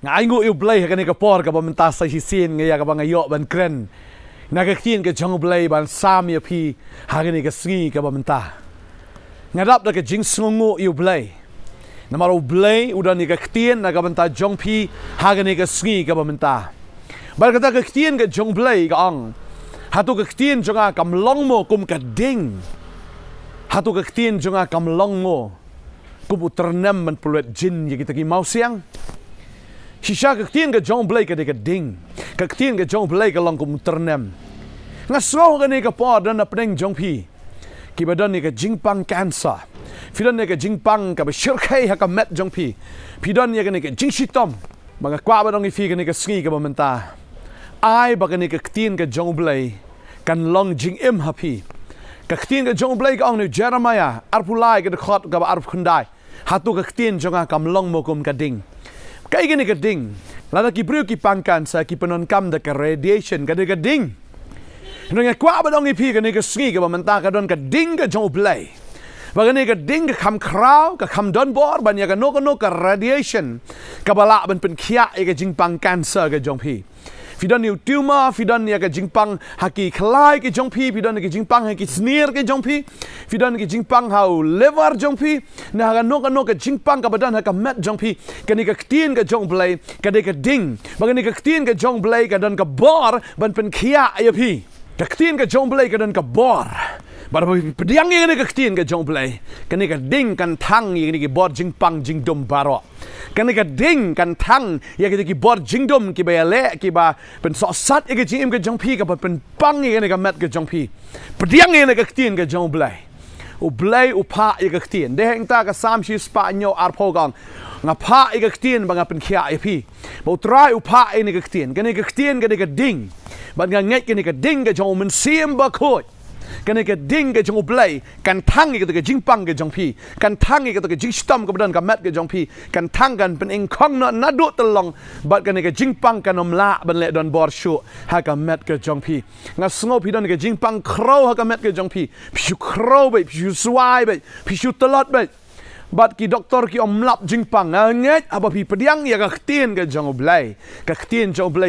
ngu yêu blay ka ni ka por ka bamenta sa hisin ngaya ka bangayo ban kren nagaktin ka jong blay ban sam ya pi hagani ka sngi ka bamenta ngadap da ka jing sngu yêu blay namaro blay udan ni ka ktien na ka banta jong pi hagani ka sngi ka bamenta bar ka ktien ka jong blay ka ang hatu ka ktien jonga kam long mo kum ka ding hatu ka ktien jonga kam long mo kum uternem man puluet jin ya kita ki mau siang Shisha kaktiin ka jong blay ka di ka ding. Kaktiin ka jong blay ka lang kumuternem. Nga swaw ka ni ka po dan na peneng jong pi. Kiba dan ni ka jingpang kansa. Fidan ni ka jingpang ka ba shirkay ha ka met jong pi. Pidan ni ka ni ka jingshitom. Mga kwa ba dong ifi ka ni ka sngi ka ba menta. Ay ba ka ni ka kaktiin ka jong blay. Kan long jing im ha pi. Kaktiin ka jong blay ka ang ni Jeremiah. Arpulay ka dekot ka ba arp kunday. Hatu kaktiin jonga kam long mo kum ka ding. Kaya gini kading, lada ki brio ki pangkan sa ki penonkam da ka radiation kada kading. Nung kwa ba dong ipi ka ni ka sngi ka bamenta ka don kading ka jong blay. Baga ni kading ka kam kraw ka kam don bor ban ya ka no ka radiation ka bala ban pen kia ka jing pang cancer ka jong pi. Fidan ni tumor, fidan ni ka jingpang haki khlai ke jongpi, fidan ni jingpang haki sneer ke jongpi, fidan ni jingpang hau liver jongpi, na ka no ka jingpang ka badan haka met jongpi, ka ni ka ktien ka jong blay, ka de ka ding, baga ni ka ktien ka jong blay ka dan ka bor ban pen kia ayapi. Ka ktien ka jong blay ka dan ka bor. Bara pediang ni ka ktien ka jong blay, ka ni ka ding kan thang ni ki bor jingpang jingdom baro. Kan ka ding kan thang ya ki bor jingdom ki ba le ki ba pen so sat ke jing ke jong pi ka pen pang ni ka met ke jong pi pediang ni ka ktien ka jong blay u blay u pa ya ka ktien de heng ta ka sam shi spa nyo ar pogang nga pa ya ka ktien ba nga pen khia ya pi bo try u pa ni ka ktien ka ktien ka ding ba nga ngai ka ding ka jong men sim ba khoi kan ka ding ka jong blay kan thang ka jingpang ka jong pi kan thang ka jingstam ka badan ka met ka jong pi kan thang kan pen ing khong na do telong bat kan ka jingpang ka nom la ban le don bor shu ha ka met ka jong pi nga sngo pi don ka jingpang crow ha ka met ka jong pi phu crow bai phu swai bai phu telot bai bat ki doktor ki omlap jingpang nget apa pi pediang ya ka ktien ka jong blay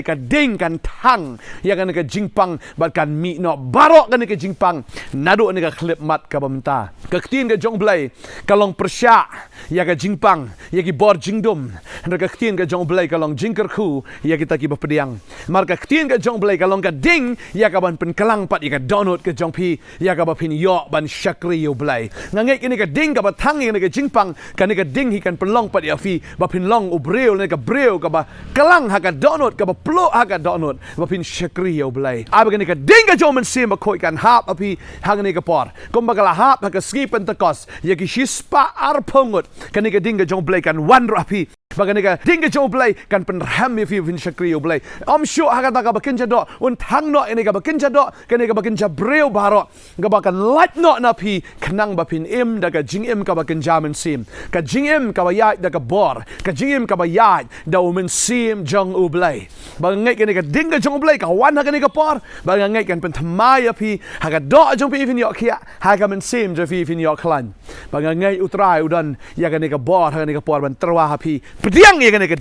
ka ding kan thang ya kan ka jingpang bat kan mi no barok kan ka jingpang nado ni ka klip mat ka bamta ka ktien ka jong blay ka long persya ya ka jingpang ya ki bor jingdom ka ktien ka jong blay ka long jingker khu ya kita ki pediang mar ka ktien ka jong blay ka long ka ding ya ka ban pen kalang pat ya ka donut ka jong pi ya ka ba pin yo ban shakri yo blay nganget ni ka ding ka ba thang ni ka jingpang kan ka ding hi kan pelong pat ya fi ba pin long ubreo ni ka breo ka ba kalang ha ka donut ka ba plo ha ka donut ba pin shakri yo blay ai ba kan ka ding ka jomen sim ba khoi kan hap api ha ni ka por kom ba kala hap ha ka skip pentecost ya ki shispa ar pongot kan ka ding ka jong blay kan wan rapi bagan ka ding ka jong blay kan pen ram ya fi vin shakri yo blay om shu ha ka ta ka ba kin do un thang no ni ka ba kin do kan ka ba kin breo baro ka ba kan light no na pi kanang ba pin im da ka jing im ka ba kin jamen sim ka jing im ka ba ya da ka bor ka jing im ka ba ya da umen sim jong u blay ba ngai ka ding ka jong blay ka wan ha ka ni ka por ba ngai kan pen thamai ya pi ha ka do jong pi fin yo khia ha ka men sim je fi fin yo khlan ba ngai utrai udan ya ka ni ka bor ha ka ni ka por ban terwa ha pi pediang ye ka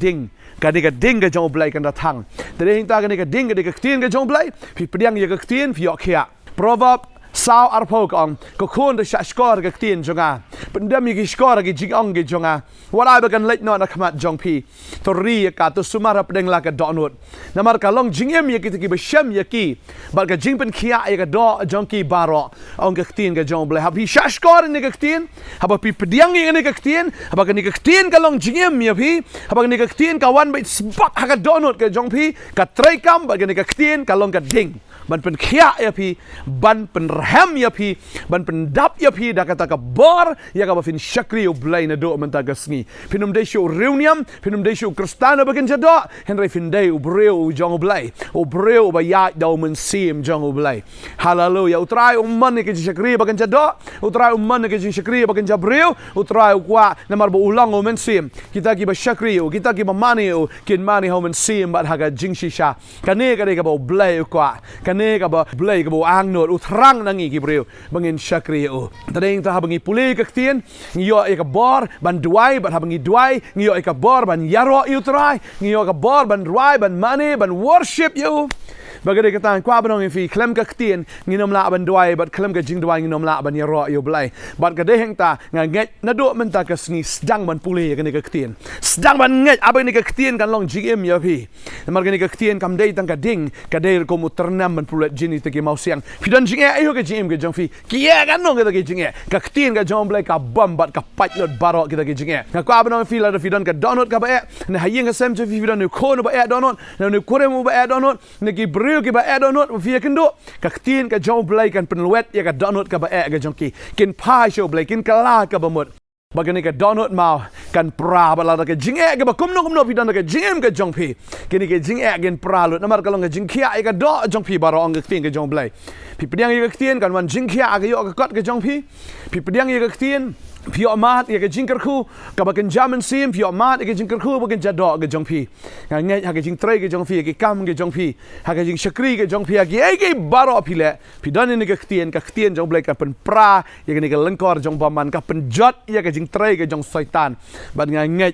ding ka jong blay kan da thang de hing ta ka ding ka ktien ka jong blay pi pediang ye ka ktien fi yo khia proverb sao arpok ang ko khon de shashkor ka ktien jonga pendam yi skor ki jing ang ki jonga wala ba kan let no na khamat jong pi to ri ka to sumara pedeng la ka donut namar ka long jing em ye ki ba shem ye ki ba ka jing pen khia ye ka do jong ki baro ang ka ktien ka jong blay ha pi shashkor ni ka ktien ha ba pi pediang ye ni ka ktien ha ba ka ni ka ktien ka long jing em ye pi ha ba ka ni ka ktien ka wan ba spak ha ka donut ka jong pi ka trai kam ba ka ni ka ktien ka long ka ding ban pen khia ya pi ban pen ham ya pi ban pen dap ya pi da kata ka bor ya ka ba fin shakri o blay na do menta ga sngi pinum de show reunion pinum de show kristana bagen jado henry fin de o breu jong blai o breu ba ya dau men sim jong blai haleluya utrai umman ke shakri bagan jado utrai umman ke shakri bagan jabreu utrai kwa namar bo ulang o men sim kita ki ba shakri o kita ki ba mani o kin mani ho men sim ba haga jing shisha kane ka ba blai kwa kane ka ba blai ka ba ang no utrang nangi ki breu bangin shakri o tadeng ta habangi puli ka tien ngio e ka bor ban duai ban habangi duai ngio e ka bor ban yaro utrai ngio ka bor ban ruai ban mani ban worship you bagay kata kwa banong fi klem ka ktien nginom la ban duai bat klem ka jing duai nginom la ban yaro you blai bat ka deheng ta nget na do men ta ka sni sedang ban puli ka ni ka ktien sedang ban nget abang ni ka ktien kan long gm ya fi mar ka ni ka ktien kam dei tang ka ding ka dei ko muternam ban pulet jini te ki mau siang fi don jing ayo ka gm ka jong fi kia kan nong ka jing ka ktien ka jong blai ka bam bat ka pat lot baro kita ki jing ka kwa banong fi la fi don ka donut ka ba na hayeng ka sem fi don ni ko no ba donut na ni kore mu ba donut ni ki ki ba donut via kendo ka tin ka jong blai kan penluet ya ka donut ka ba ka jong ki kin pa show blai kin kala ka ba mut bagani ka donut mau kan pra bala ka jing ka ba kumno pidan ka jing ka jong pi kini ka jing gen pra lut namar kalong ka jing kia ka do jong pi baro ang ka tin ka jong blai pi pediang ka tin kan wan jing kia ka yo ka kot ka jong pi pediang ka tin Pio amat ya ke jingkar ku ka bakin jaman sim pio amat ya ke jingkar ku bakin jado ke jong pi ngai ha ke jing trai ke jong pi ke kam ke jong pi ha ke jing shakri ke jong pi ke ai ke baro pile pi dan ni ke ktien jong blai ka pen pra ya ke ni ke lengkor jong baman ka pen jot ya ke jing trai ke jong syaitan ban ngai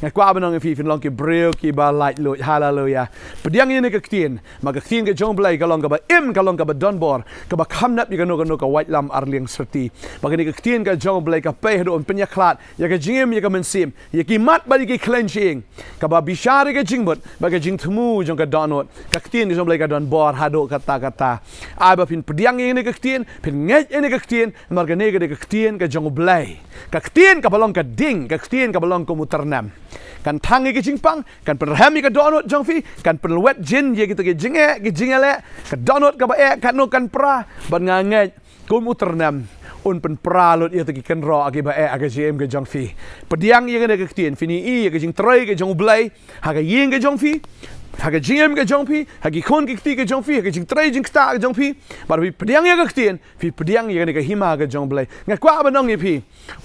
kwa banong fi fin long ki breu ki ba light lo hallelujah pediang ini ke ktien maka ktien ke jong blai ka long ka ba im ka long ka ba don bor ka ba khamnap ni ka no ka white lam arling serti bagi ni ke ktien ka jong blai ka pe do penyaklat ya ke jingim ya ke mensim ya ki mat ba ki cleansing ka ba bishari ke jingbot ba ke jing tmu jong ka donot ka ktien jong blai ka don bor hado kata ai ba fin pediang ini ke ktien pin ngai ini ke ktien marga ne ke ktien ka jong blai ka ktien ka balong ka ding ka ktien ka balong ko muternam kan tangi ke jingpang kan perhami ke donut jong fi kan perluet jin ye gitu ke jingele ke donut ka ba kan no kan pra ban ngangai ko muternam un pen pralut ye ki kan ro agi ba agi jm ke jong fi pediang ye ke ktien fini i ke jing trai ke jong blai ha ke ying ke jong fi ha ke jm ke jong fi ha ki kon ke ti ke jong fi ha ke jing trai jing sta ke jong fi bar fi pediang ye ke ktien fi pediang ye ke hima ke jong blai ngai kwa ba nong ye fi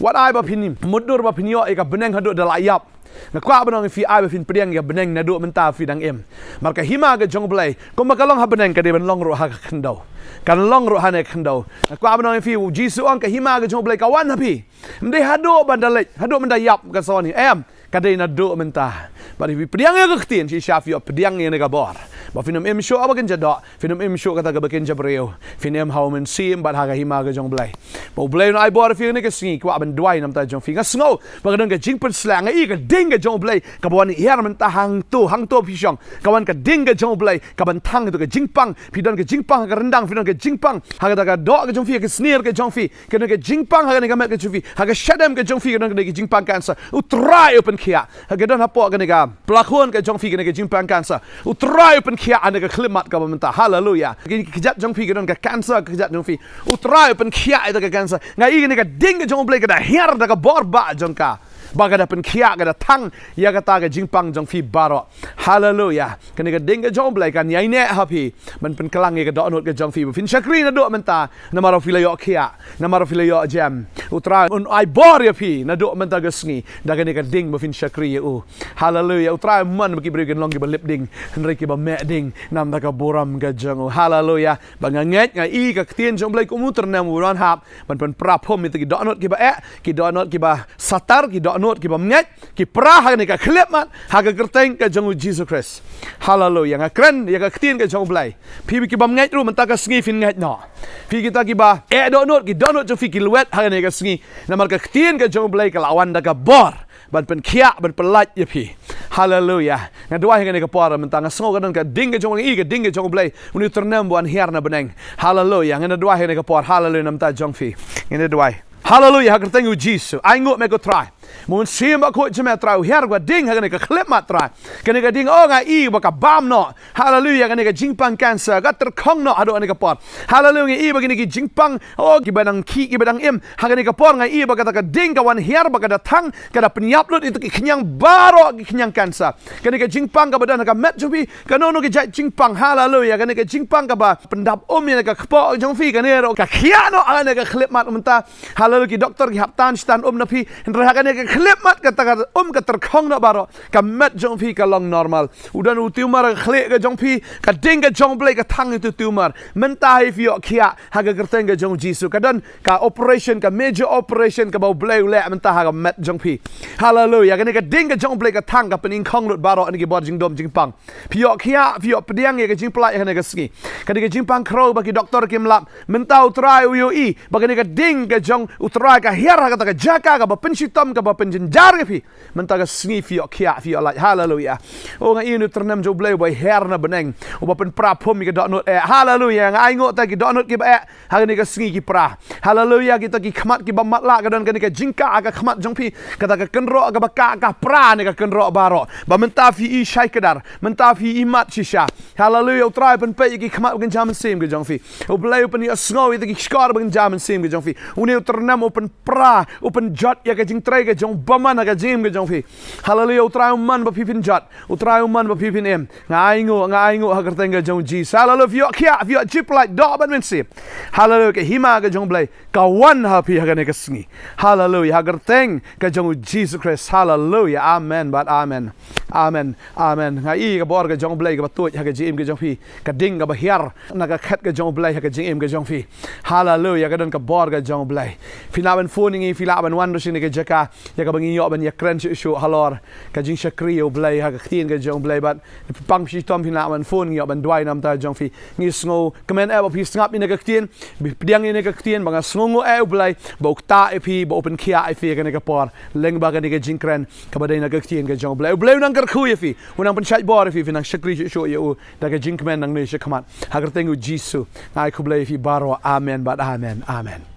what ai ba pini mudur ba pinyo e ka beneng hado da layap na kwa banong fi ai fin pediang ya beneng na do menta fi dang em marka hima ga jong blai ko makalong ha beneng ka de ben long ro ha khandau kan long ro ha ne khandau na kwa banong fi jisu ang ka hima ga jong blai ka wan ha pi mde hado bandalek hado menda yap ka soni em ka de na do menta bari fi pediang ya ga ktien si shafi ya pediang ya ne ga bor ba finum em show abagen jado finum em show kata ga baken jabreo finem haumen sim ba ha ga hima ga jong blai bo blai no ai bor fi ne ka singi kwa ben duai nam ta jong fi nga sngo ba ga ga jing per slang ai ga ding ga jong blai ka bon her man ta hang to pisong kawan ka ding ga jong blai ka ban thang to ga jingpang pidon ga jingpang ga rendang pidon ga jingpang ha ga ga do ga jong fi ga sneer ga jong fi ka ga jingpang ha ga met ga jong fi ha ga shadam ga jong fi ga ga jingpang kansa utrai open kia ha ga don ha po ga ga plakon ga jong fi ga jingpang kansa utrai open kia ana ga klimat ka menta hallelujah kejat jong fi ga don ga kansa kejat jong fi utrai open kia ida ga kansa ngai ga ding ga jong blai ga her da ga borba jong ka baga da pen kia ga da thang ya ga ta ga jingpang jong fi baro hallelujah kan ga ding ga jong blai kan yai ne happy man pen kelang ga do not ga jong fi fin shakri na do menta na maro fi yo kia na maro fi yo jam utra un ai bor ya fi na do menta ga sngi da ga ne ga ding mo fin shakri u hallelujah utra man ki bregen long ki ba lip ding henry ki ba me ding nam da ga boram ga jong hallelujah ba nga nget nga i ga tien jong blai ko muter na mu ran hap man pen prapom mi ki do not ki ba ki do not ki ba satar ki do not ki bamnyat ki pra ha ni ka klep man ha ka kerteng ka jong Jesus Christ hallelujah nga kren ya ka ktien ka jong blai pi ki bamnyat ru man ta ka sngi fin ngat no pi kita ki ba do not jong fi ki luet ha ni ka sngi na mar ka ktien ka jong blai ka lawan da ka bor ban pen kia ban pelat ya pi hallelujah nga dua nga ni ka por man ta nga sngo ka don ka ding ka jong i ka ding ka jong blai uni ternam buan her na beneng hallelujah nga dua nga ni ka por hallelujah nam ta jong fi nga dua Hallelujah, hagar tengu Jesus. Ai ngut me ko try. Mun sim ba ko jeme try her gwa ding hagar ne ka klip mat try. Kene ka ding o nga I ba ka bam no. Hallelujah, kene ka jingpang cancer ga ter khong no ado ne ka por. Hallelujah, I ba kene ki jingpang o ki badang ki badang im hagar ne ka por nga I ba ka ding ka wan her ba ka datang ka da penyap lut itu ki kenyang baro ki kenyang cancer. Kene ka jingpang ka badan ka met jubi ka no ki jingpang. Hallelujah, kene ka jingpang ka ba pendap ne ka kpo jong fi ka ne ro ka khiano ane ka klip mat menta. Hallelujah, ki doktor ki haptan stan na pi raga ne ka klip mat ka ka ter khong no baro ka met jong fi ka long normal udan u tumor ka khle ka jong fi ka ding ka jong blai ka thang itu tumor menta if yo khia ha ka kerteng ka jong Jesus ka dan ka operation ka major operation ka ba blai le menta ha ka met jong fi. Hallelujah, ka ne ka ding ka jong blai ka thang ka pening khong lut baro ni ki bor jing dom jing pang pi yo khia pi yo pediang ye ka jing plai ha ne ka ski ka ne ka jing pang kro ba ki doktor kim lap menta u try u yo I ba ka ne ka ding ka jong utrai ka her ka ta ka jaka ka ba pensitom ka ba penjenjar ka fi menta ka sngi fi khia fi la. Hallelujah, o nga inu ternam jo blai ba her na beneng o ba pen pra phom mi ka dot not hallelujah nga ai ngot ta ki dot not ki ba ha ni ka sngi ki pra. Hallelujah, kita ki khmat ki ba mat la ka dan ka ni ka jingka ka khmat jong fi ka ta ka kenro ka ba ka pra ni ka kenro baro ba menta fi I shai kadar menta fi I mat shisha. Hallelujah, utrai pen pe ki khmat kan jam sim ka jong fi o blai pen ni sngo I ki skar ban jam sim ka jong fi uni ternam open pra open jot ya ka jing trai ka jong baman ka jim ka jong fi. Hallelujah, utrai man ba pipin jot utrai man ba pipin em ngai ngo ha kerteng ka jong Jesus. Hallelujah, fi chip like do ban men sip. Hallelujah, ke hima ka jong blai ka wan ha pi ha ka sngi. Hallelujah, ha kerteng ka jong Jesus Christ. Hallelujah, amen but amen ngai ka bor ka jong blai ka tu ha ka jim ka jong fi ka ding ka ba her na ka khat ka jong blai ha ka jim ka jong fi. Hallelujah, ka dan ka bor ka jong blai finaban phoning filaban wan do sini ka jaka ya ka bangi yo ban ya kren shu halor ka jing shakri o blai ha ka thin ka jong blai bat pang shi tom finaban phone yo ban dwai nam ta jong fi ngi sngo kemen e ba pi snap ni ka thin piang ni ka thin banga sngo e blai bok ta e pi bo open kia e fi ka ni ka por leng ba ka ni ka jing kren ka ba dai na ka thin ka jong blai blai nang kar khu e fi unang pan chai bor e fi nang shakri shu yo da ka jing kemen nang ni she khamat ha ka tengu jisu ngai khu blai fi baro amen but amen